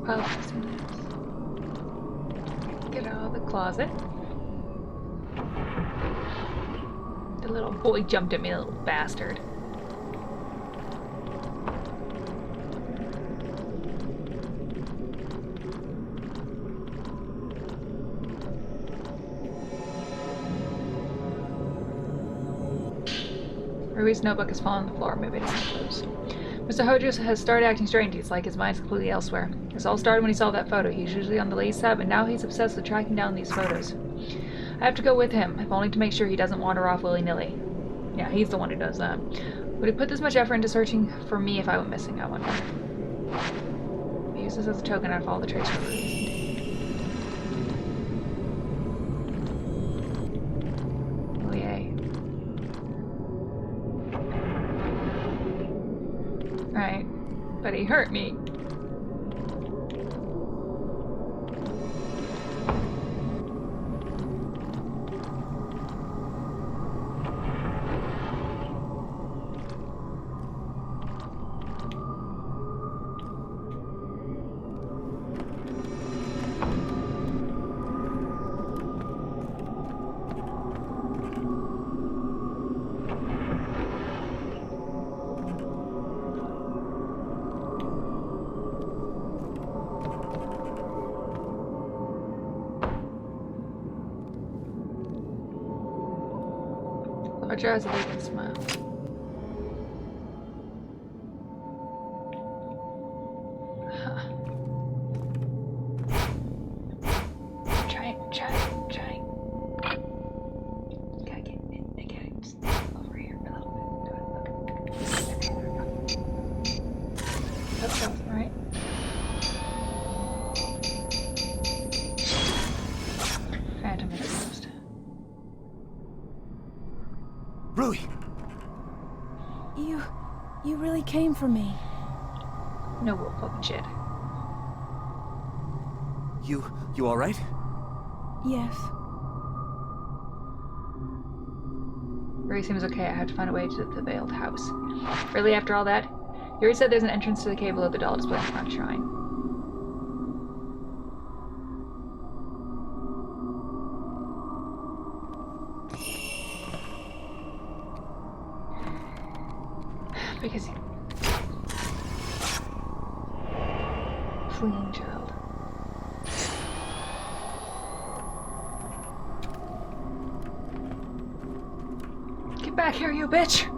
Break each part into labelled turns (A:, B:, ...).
A: Pile of dusty lamps. Get out of the closet. The little boy jumped at me, the little bastard. Ruby's notebook has fallen on the floor. Maybe it isn't closed. Mr. Hojo has started acting strange. It's like his mind's completely elsewhere. This all started when he saw that photo. He's usually on the lady's side, but now he's obsessed with tracking down these photos. I have to go with him, if only to make sure he doesn't wander off willy-nilly. Yeah, he's the one who does that. Would he put this much effort into searching for me if I went missing, I wonder. I use this as a token out of all the trace for Ruby. Oh, yay. Right, but he hurt me. Roger has a vacant smile. Huh. Trying. Gotta get over here a little bit. That's something, right? Phantom is closed.
B: Rui!
C: You really came for me.
A: No bull fucking shit.
B: You alright?
C: Yes.
A: Rui seems okay. I have to find a way to the veiled house. Really, after all that? Yuri said there's an entrance to the cave below the doll display in the front shrine. Because fleeing child. Get back here, you bitch!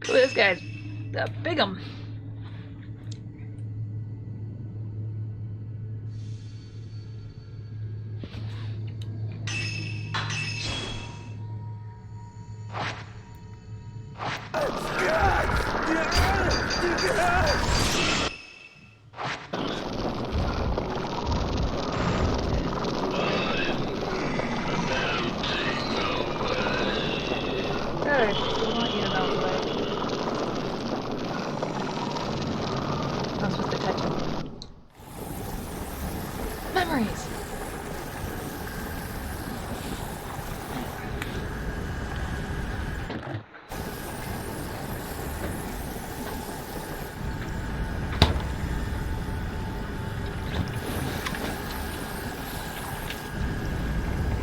A: This guy's a bigum. Good. We want you to melt away. I'm supposed to touch him. Memories!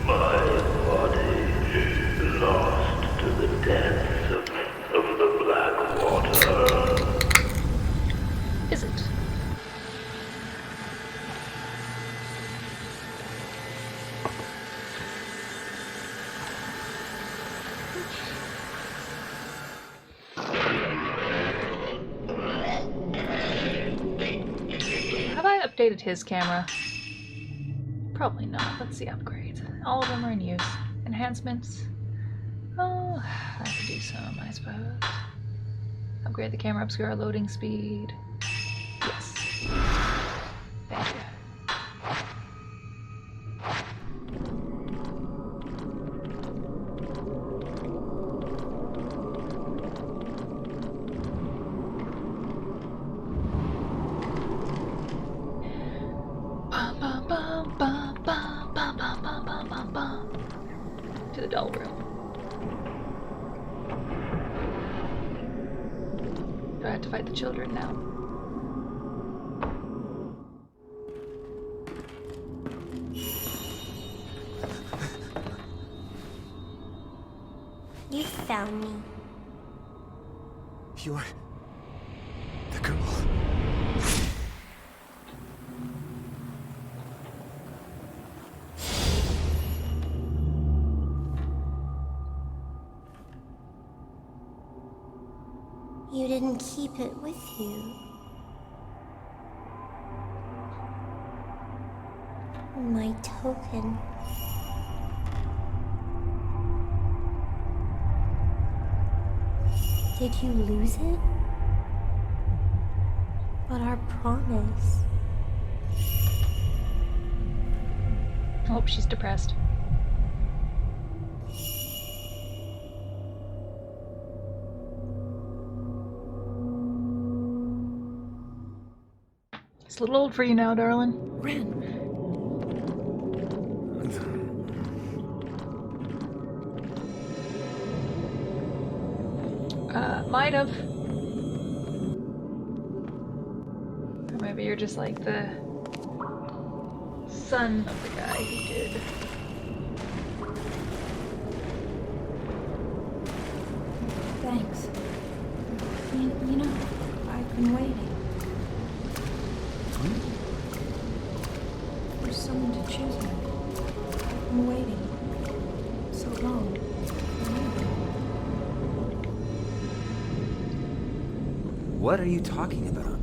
D: My body belongs
A: is it? Have I updated his camera? Probably not. Let's see upgrades. All of them are in use. Enhancements. Oh, I could do some, I suppose. Upgrade the camera, obscure loading speed. Yes. Thank you. To the doll room. Do I have to fight the children now?
D: You found me.
B: You're the girl.
D: You didn't keep it with you. My token. Did you lose it? But our promise.
A: I hope she's depressed. It's a little old for you now, darling.
C: Ren,
A: Might have. Or maybe you're just like the son of the guy who did.
C: thanks. You know, I've been waiting. For someone to choose me. I've been waiting so long. For you.
B: What are you talking about?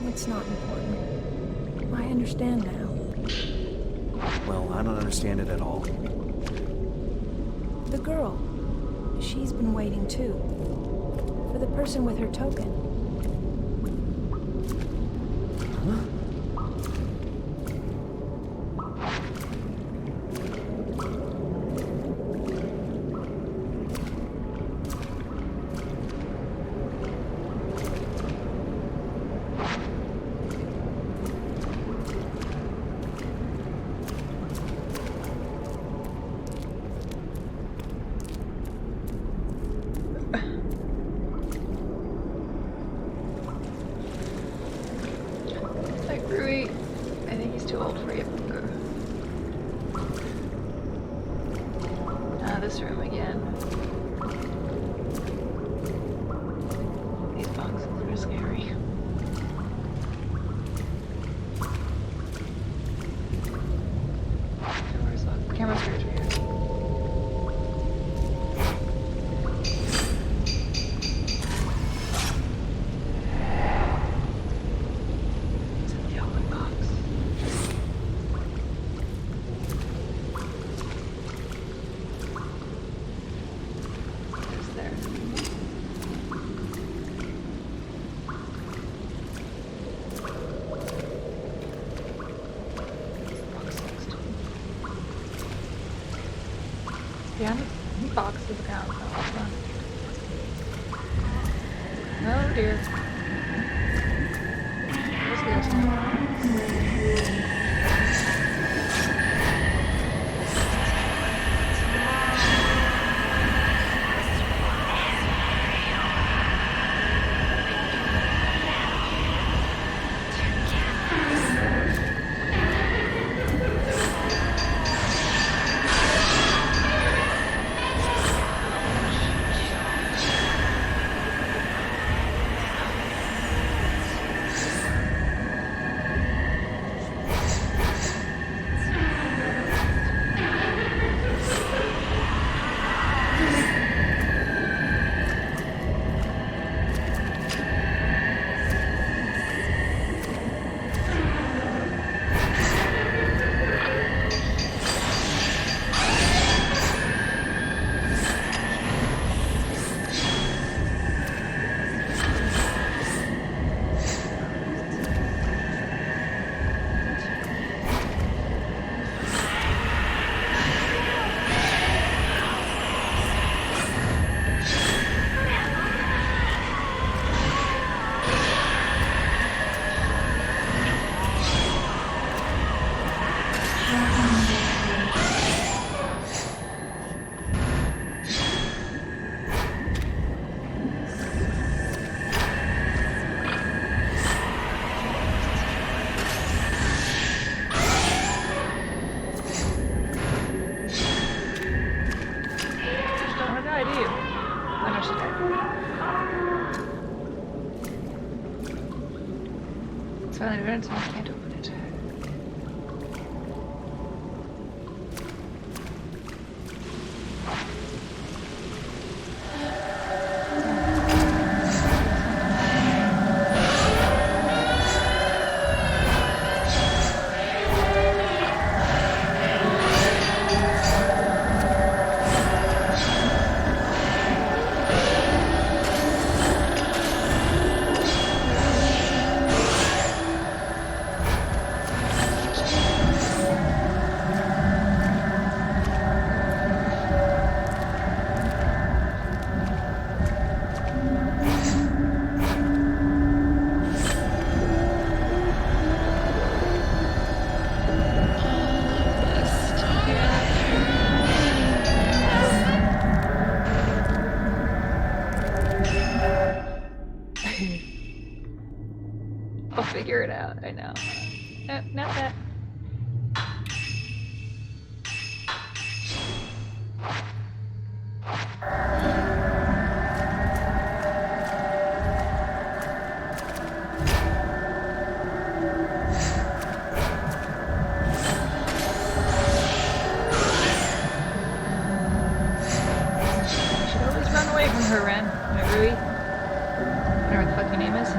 C: It's not important. I understand now.
B: Well, I don't understand it at all.
C: The girl. She's been waiting too. For the person with her token.
A: This room again. These boxes are scary. Where's the camera screws for here? It's in the open box. Yeah, the box is account. Oh dear. Where's the other one? finally done it, so I can't open it. I'll figure it out, I know. Nope, not that. You should always run away from her, Ren. Rui. Whatever the fuck your name is.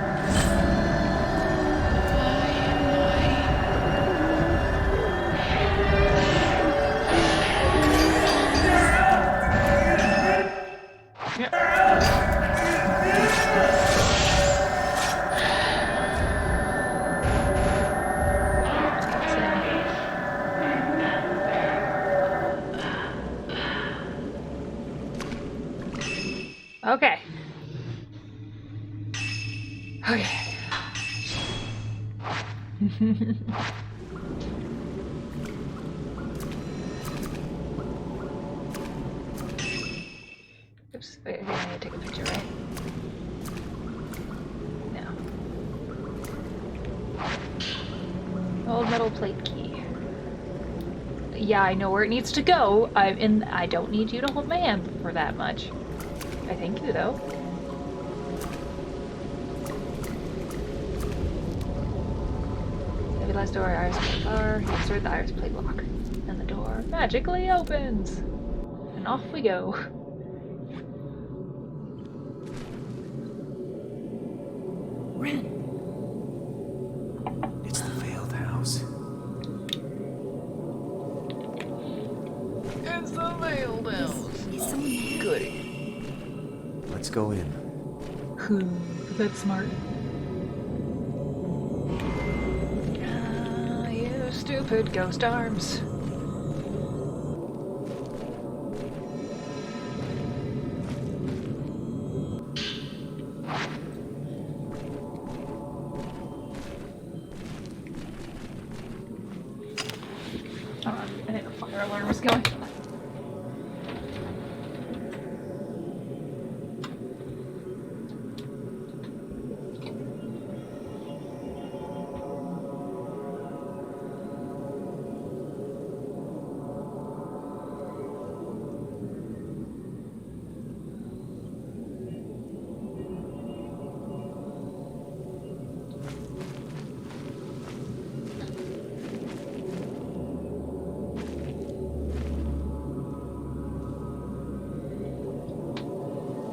A: Okay. Okay. Oops. Wait, okay, I need to take a picture, right? No. Old metal plate key. Yeah, I know where it needs to go. I don't need you to hold my hand for that much. I thank you, though. Maybe last door, iris plate bar. You insert the iris plate lock. And the door magically opens. And off we go.
C: Ren,
B: It's the failed house.
A: It's the veiled house.
C: is someone there?
A: Goody.
B: Let's go in.
A: That's smart. Ah, you stupid ghost arms. Hold on, I think the fire alarm is going.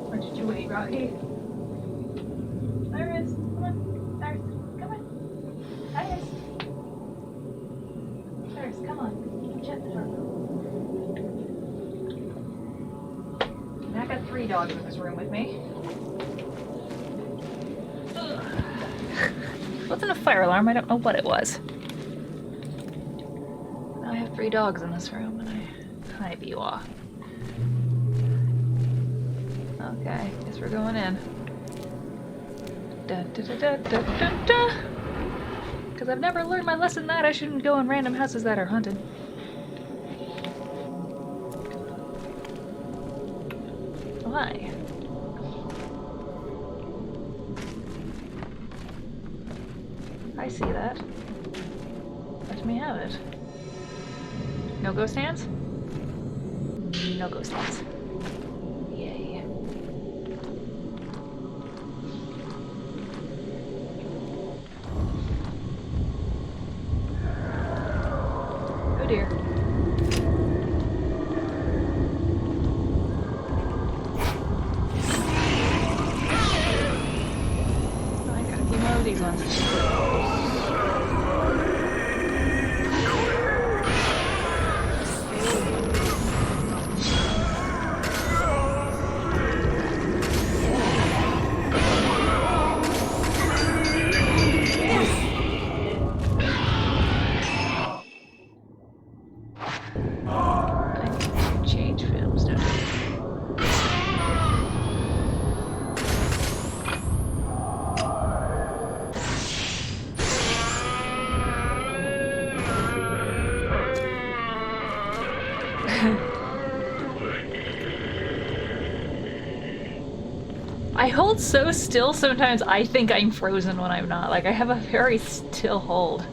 A: Where did you wait, Rocky? Iris, come on. Iris, come on. Iris. Iris, come on. Shut the door. And I got 3 dogs in this room with me. Ugh. It wasn't a fire alarm. I don't know what it was. Now I have 3 dogs in this room, and I you off. Okay, guess we're going in. Da da da da da da da. Because I've never learned my lesson that I shouldn't go in random houses that are haunted. Why? I see that. Let me have it. No ghost hands? No ghost hands. Yay. know these ones. I need to change films, don't I? I hold so still sometimes I think I'm frozen when I'm not. Like, I have a very still hold.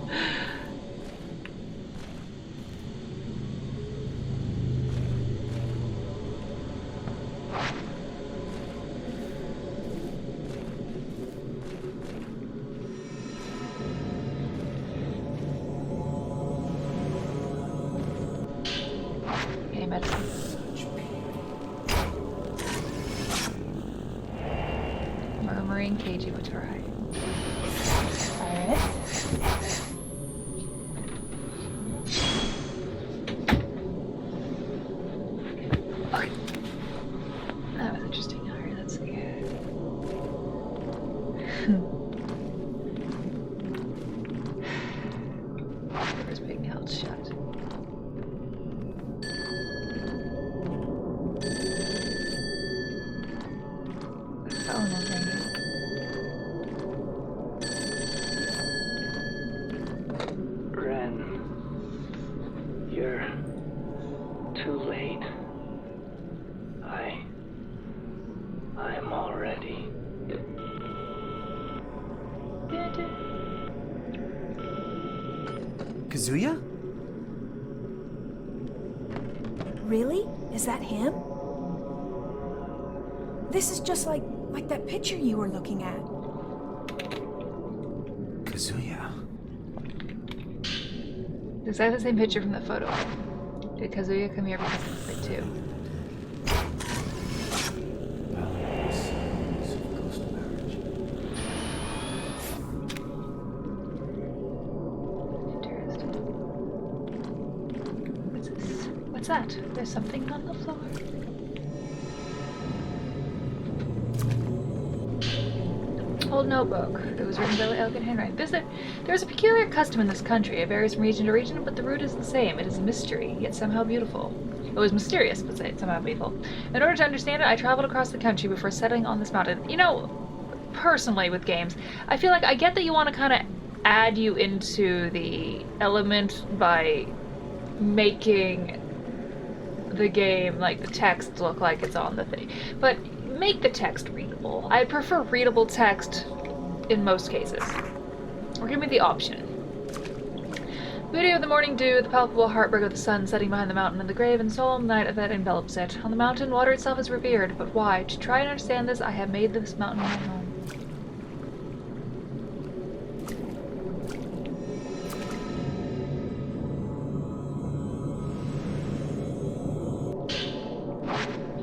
A: Okay, medicine. Murmuring cagey Watarai. Alright. Okay. That was interesting. Alright, let's see. Door's being held shut. Phone is ringing.
E: Ren, you're too late. I'm already.
B: Kazuya?
C: Really? Is that him? This is just like that picture you were looking at.
B: Kazuya.
A: Exactly the same picture from the photo. Did Kazuya come here because of it too? Interesting. What's this? What's that? There's something on the floor. Old notebook. It was written in very elegant handwriting. There is a peculiar custom in this country. It varies from region to region, but the root is the same. It is a mystery, yet somehow beautiful. It was mysterious, but somehow beautiful. In order to understand it, I traveled across the country before settling on this mountain. You know, personally with games, I feel like I get that you want to kind of add you into the element by making the game, like the text, look like it's on the thing. But make the text readable. I prefer readable text in most cases. Or give me the option. Beauty of the morning dew, the palpable heartbreak of the sun setting behind the mountain, and the grave and solemn night that envelops it. On the mountain, water itself is revered, but why? To try and understand this, I have made this mountain my home.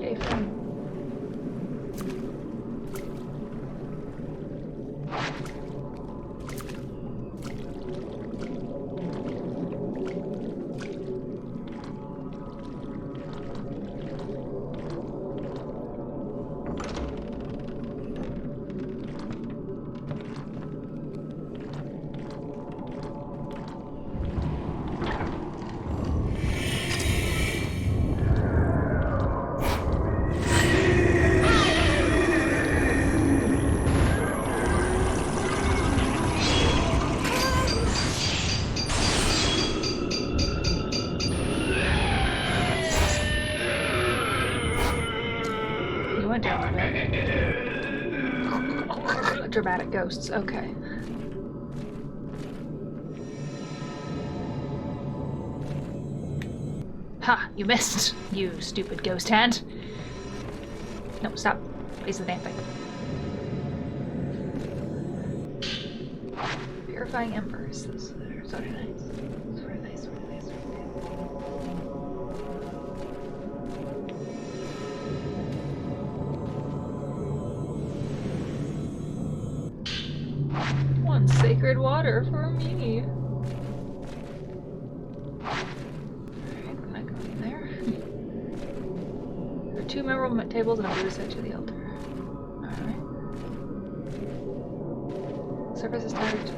A: Yay, fun. You went down a bit. Dramatic ghosts, okay. Ha! You missed, you stupid ghost hand. No, stop. Face the damn thing. Purifying embers. Those are sort of nice. Sort of nice, sort of nice, sort of nice. One sacred water for me. Alright, I'm not going in there. There are 2 memorable tables and a blue set to the altar. Alright. Surface is tired.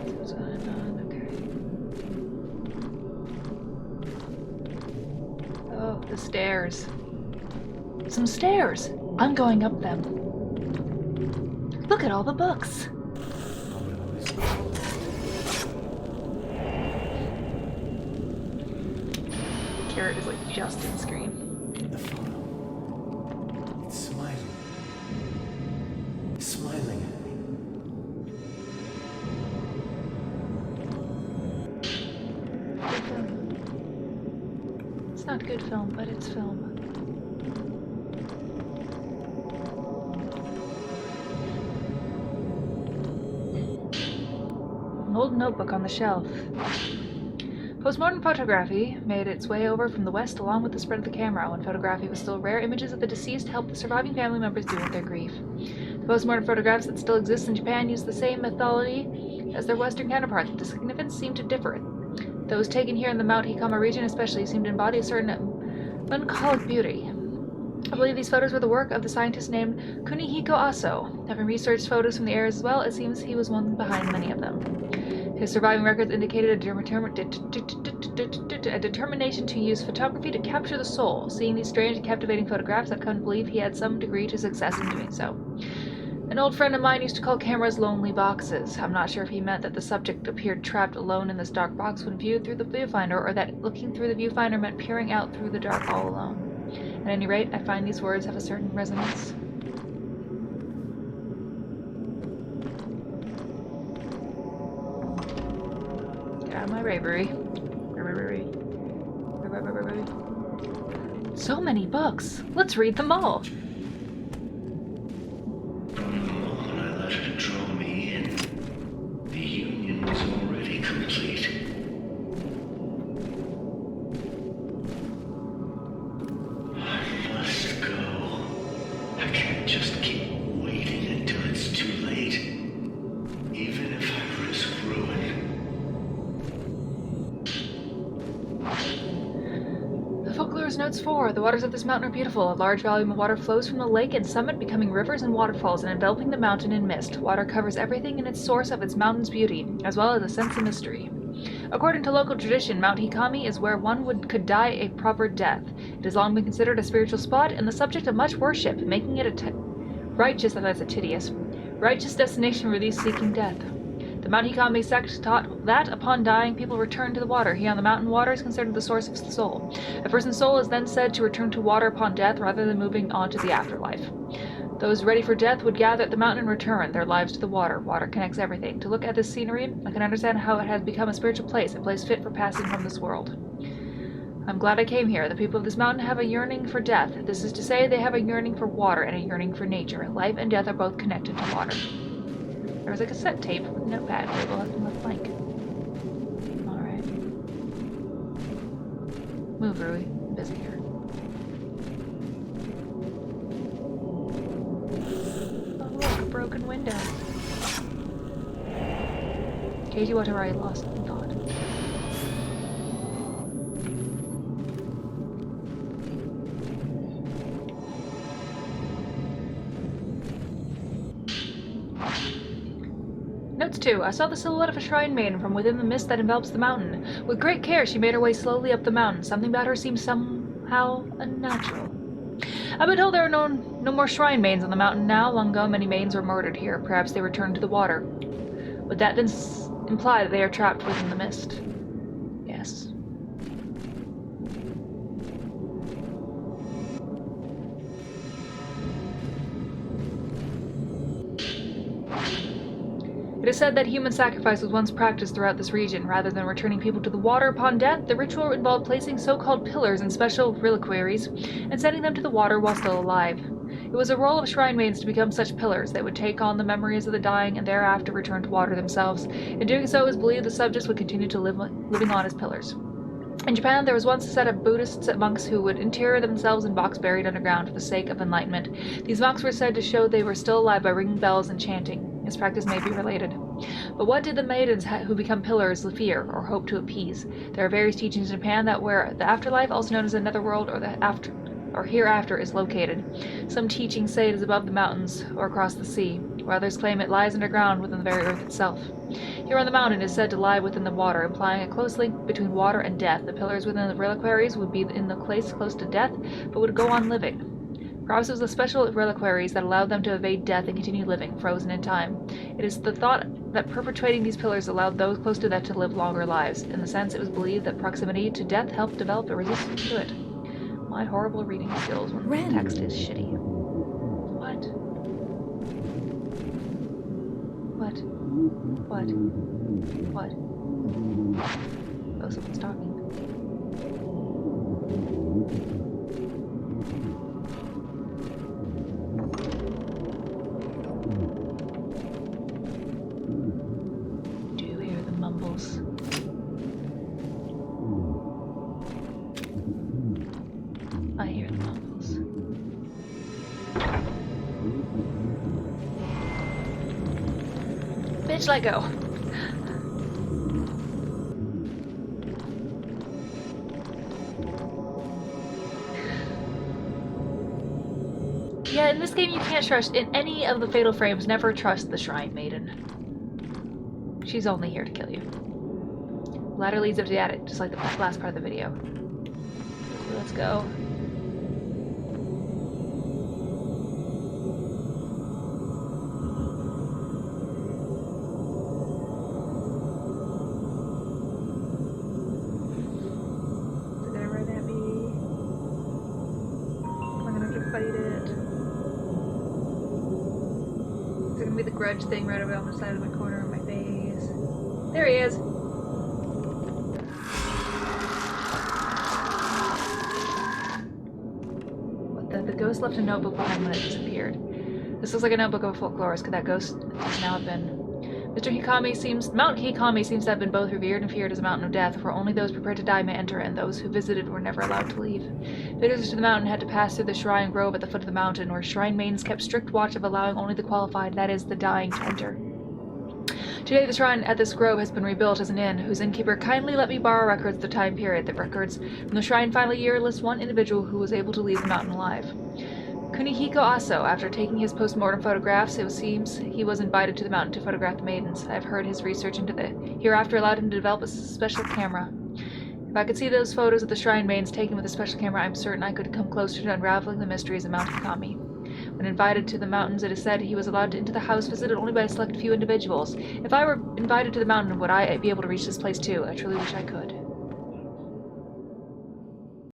A: Okay. Oh, the stairs. Some stairs! I'm going up them. Look at all the books! Carrot is like just in screen.
B: The photo. It's smiling. It's smiling at me.
A: Good film. It's not good film, but it's film. An old notebook on the shelf. Postmortem photography made its way over from the west along with the spread of the camera. When photography was still rare, images of the deceased helped the surviving family members deal with their grief. The postmortem photographs that still exist in Japan use the same methodology as their Western counterparts, but the significance seemed to differ. Those taken here in the Mount Hikama region especially seemed to embody a certain melancholic beauty. I believe these photos were the work of the scientist named Kunihiko Aso. Having researched photos from the areas as well, it seems he was one behind many of them. His surviving records indicated a determination to use photography to capture the soul. Seeing these strange and captivating photographs, I've come to believe he had some degree to success in doing so. An old friend of mine used to call cameras lonely boxes. I'm not sure if he meant that the subject appeared trapped alone in this dark box when viewed through the viewfinder, or that looking through the viewfinder meant peering out through the dark all alone. At any rate, I find these words have a certain resonance. Get out of my ravery. So many books! Let's read them all!
F: From the moment I let her draw me in, the union was already complete. I must go. I can't just keep waiting until it's too late. Even if I risk ruin.
A: The folklore notes 4. The waters of this mountain are beautiful. A large volume of water flows from the lake and summit, becoming rivers and waterfalls and enveloping the mountain in mist. Water covers everything in its source of its mountain's beauty, as well as a sense of mystery. According to local tradition, Mount Hikami is where one could die a proper death. It has long been considered a spiritual spot and the subject of much worship, making it a righteous destination for these seeking death. The Mount Hikami sect taught that upon dying, people return to the water. Here on the mountain, water is considered the source of the soul. A person's soul is then said to return to water upon death rather than moving on to the afterlife. Those ready for death would gather at the mountain and return their lives to the water. Water connects everything. To look at this scenery, I can understand how it has become a spiritual place, a place fit for passing from this world. I'm glad I came here. The people of this mountain have a yearning for death. This is to say, they have a yearning for water and a yearning for nature. Life and death are both connected to water. There was a cassette tape with a notepad label left in the blank. Alright. Move, Rui. I'm busy here. Oh, look, a broken window. Katie, whatever I lost in thought. Notes 2. I saw the silhouette of a shrine maiden from within the mist that envelops the mountain. With great care, she made her way slowly up the mountain. Something about her seemed somehow unnatural. I've been told there are no more shrine maidens on the mountain now. Long ago, many maidens were murdered here. Perhaps they returned to the water. Would that then imply that they are trapped within the mist? Yes. It is said that human sacrifice was once practiced throughout this region. Rather than returning people to the water upon death, the ritual involved placing so-called pillars in special reliquaries and sending them to the water while still alive. It was a role of shrine maidens to become such pillars. They would take on the memories of the dying and thereafter return to water themselves. In doing so, it was believed the subjects would continue to living on as pillars. In Japan, there was once a set of Buddhist monks who would inter themselves in box buried underground for the sake of enlightenment. These monks were said to show they were still alive by ringing bells and chanting. His practice may be related. But what did the maidens who become pillars fear or hope to appease? There are various teachings in Japan that where the afterlife, also known as another world or the after or hereafter, is located. Some teachings say it is above the mountains or across the sea, while others claim it lies underground within the very earth itself. Here on the mountain is said to lie within the water, implying a close link between water and death. The pillars within the reliquaries would be in the place close to death, but would go on living. Perhaps it was the special reliquaries that allowed them to evade death and continue living, frozen in time. It is the thought that perpetuating these pillars allowed those close to death to live longer lives. In the sense, it was believed that proximity to death helped develop a resistance to it. My horrible reading skills when
C: Ren.
A: the text is shitty. What? What? What? What? Oh, someone's talking. Do you hear the mumbles? I hear the mumbles. Bitch, let go. Yeah, in this game you can't trust, in any of the Fatal Frames, never trust the Shrine Maiden. She's only here to kill you. Ladder leads up to the attic, just like the last part of the video. So let's go. Is it gonna run at me? Am I gonna have to fight it? Is it gonna be the grudge thing right over on the side of my corner of my face? There he is! The ghost left a notebook behind when it disappeared. This looks like a notebook of a folklorist. Could that ghost now have been? Mount Hikami seems to have been both revered and feared as a mountain of death, where only those prepared to die may enter, and those who visited were never allowed to leave. Visitors to the mountain had to pass through the shrine grove at the foot of the mountain, where shrine maidens kept strict watch of allowing only the qualified, that is, the dying, to enter. Today, the shrine at this grove has been rebuilt as an inn, whose innkeeper kindly let me borrow records of the time period. The records from the shrine final year list one individual who was able to leave the mountain alive. Kunihiko Aso. After taking his post-mortem photographs, it seems he was invited to the mountain to photograph the maidens. I've heard his research into the hereafter allowed him to develop a special camera. If I could see those photos of the shrine maidens taken with a special camera, I'm certain I could come closer to unraveling the mysteries of Mount Hikami. When invited to the mountains, it is said he was allowed into the house visited only by a select few individuals. If I were invited to the mountain, would I be able to reach this place too? I truly wish I could.